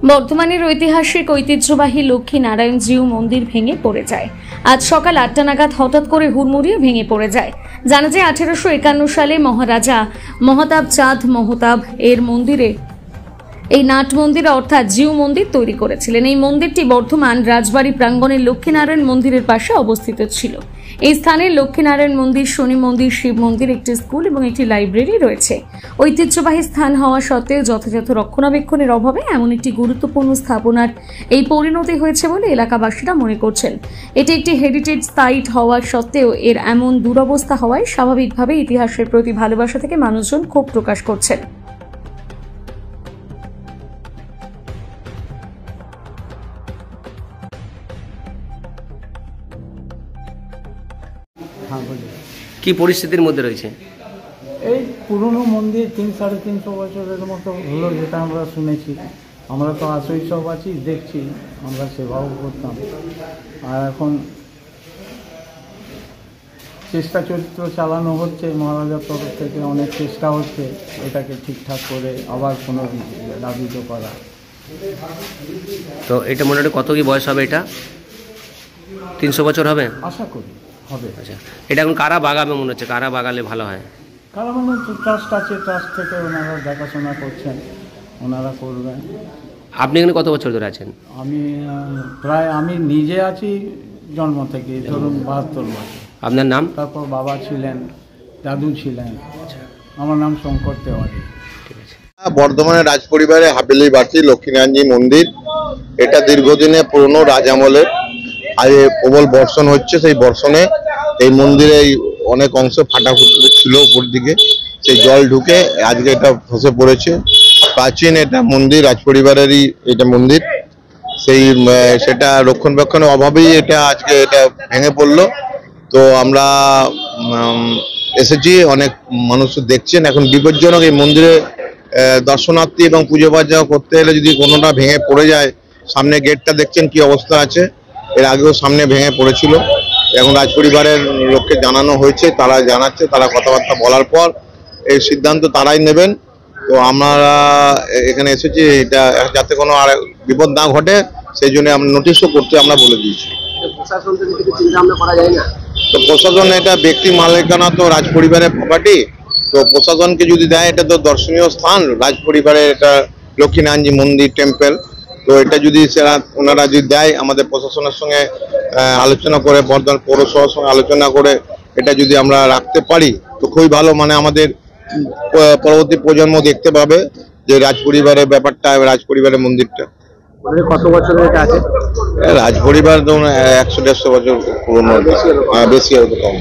বর্ধমানের ঐতিহাসিক ঐতিহ্যবাহী লক্ষ্মীনারায়ণ জিউ মন্দির ভেঙে পড়ে যায়। আজ সকাল 8টা নাগাদ হঠাৎ করে হুড়মুড়িয়ে ভেঙে পড়ে যায়। জানা যায় 1851 সালে মহারাজা মহতাব চাঁদ মহতাব এর মন্দিরে এই নাট মন্দির অর্থাৎ জিউ মন্দির তৈরি করেছিলেন। এই মন্দিরটি বর্ধমান রাজবাড়ি প্রাঙ্গণের লক্ষ্মীনারায়ণ মন্দিরের পাশে অবস্থিত ছিল। এই স্থানে লক্ষ্মীনারায়ণ মন্দির, শনি মন্দির, শিব মন্দির, একটি স্কুল এবং একটি লাইব্রেরি রয়েছে। ঐতিহ্যবাহী স্থান হওয়া সত্ত্বেও যথাযথ রক্ষণাবেক্ষণের অভাবে এমন একটি গুরুত্বপূর্ণ স্থাপনার এই পরিণতি হয়েছে বলে এলাকাবাসীরা মনে করছেন। এটি একটি হেরিটেজ সাইট হওয়া সত্ত্বেও এর এমন দুরবস্থা হওয়ায় স্বাভাবিকভাবে ইতিহাসের প্রতি ভালোবাসা থেকে মানুষজন ক্ষোভ প্রকাশ করছেন। কি পরিস্থিতির মধ্যে রয়েছে? এই পুরনো মন্দির 300-350 বছরের মতো হলো, যেটা আমরা শুনেছি। আমরা তো আসই সব আছি, দেখছি, আমরা সেবাও করতাম। আর এখন চেষ্টা চরিত্র চালানো হচ্ছে মহারাজার তরফ থেকে, অনেক চেষ্টা হচ্ছে এটাকে ঠিকঠাক করে আবার পুনরাবৃত করা। তো এটা মোটামুটি কত কি বয়স হবে? এটা 300 বছর হবে আশা করি হবে। আচ্ছা, এটা এখন কারা বাগাবে মনে হচ্ছে? কারা বাগালে ভালো হয়? কারা মানে ট্রাস্ট আছে, ট্রাস্ট থেকে ওনারা দেখাশোনা করছেন, ওনারা করবেন। আপনি এখানে কত বছর ধরে আছেন? আমি নিজে আছি জন্ম থেকে, ধরুন 72 বছর। আপনার নাম? তারপর বাবা ছিলেন, দাদু ছিলেন। আমার নাম শঙ্কর তেওয়ারি। ঠিক আছে। বর্ধমানের রাজ পরিবারে হাবেলি বাড়তি লক্ষ্মীনারায়ণ মন্দির, এটা দীর্ঘদিনে পুরনো রাজ আমলের। আর প্রবল বর্ষণ হচ্ছে, সেই বর্ষণে এই মন্দিরে অনেক অংশ ফাটা ছিল উপর দিকে, সেই জল ঢুকে আজকে এটা ধসে পড়েছে। প্রাচীন এটা মন্দির, রাজ পরিবারেরই এটা মন্দির। সেটা রক্ষণাবেক্ষণের অভাবেই এটা আজকে এটা ভেঙে পড়লো। তো আমরা এসেছি, অনেক মানুষ দেখছেন। এখন বিপজ্জনক এই মন্দিরে দর্শনার্থী এবং পুজো পার্জা করতে এলে যদি কোনোটা ভেঙে পড়ে যায়, সামনে গেটটা দেখছেন কি অবস্থা আছে, এর আগেও সামনে ভেঙে পড়েছিল। এখন রাজ পরিবারের লোককে জানানো হয়েছে, তারা জানাচ্ছে, তারা কথাবার্তা বলার পর এই সিদ্ধান্ত তারাই নেবেন। তো আমরা এখানে এসেছি এটা যাতে কোনো আর বিপদ না ঘটে, সেই জন্য আমরা নোটিশও করতে আমরা বলে দিয়েছি। তো প্রশাসন, এটা ব্যক্তি মালিকানা, তো রাজ পরিবারের প্রপার্টি, তো প্রশাসনকে যদি দেয়, এটা তো দর্শনীয় স্থান রাজ পরিবারের, এটা লক্ষ্মীনারায়ণজি মন্দির টেম্পল। তো এটা যদি ওনারা যদি দেয়, আমাদের প্রশাসনের সঙ্গে আলোচনা করে, বর্ধমান পৌরসভার সঙ্গে আলোচনা করে এটা যদি আমরা রাখতে পারি তো খুবই ভালো। মানে আমাদের পরবর্তী প্রজন্ম দেখতে পাবে যে রাজ পরিবারের ব্যাপারটা, রাজ পরিবারের মন্দিরটা। কত বছর এটা আছে? রাজ পরিবার ধরুন 100-150 বছর পুরনো, বেশি হতে কম।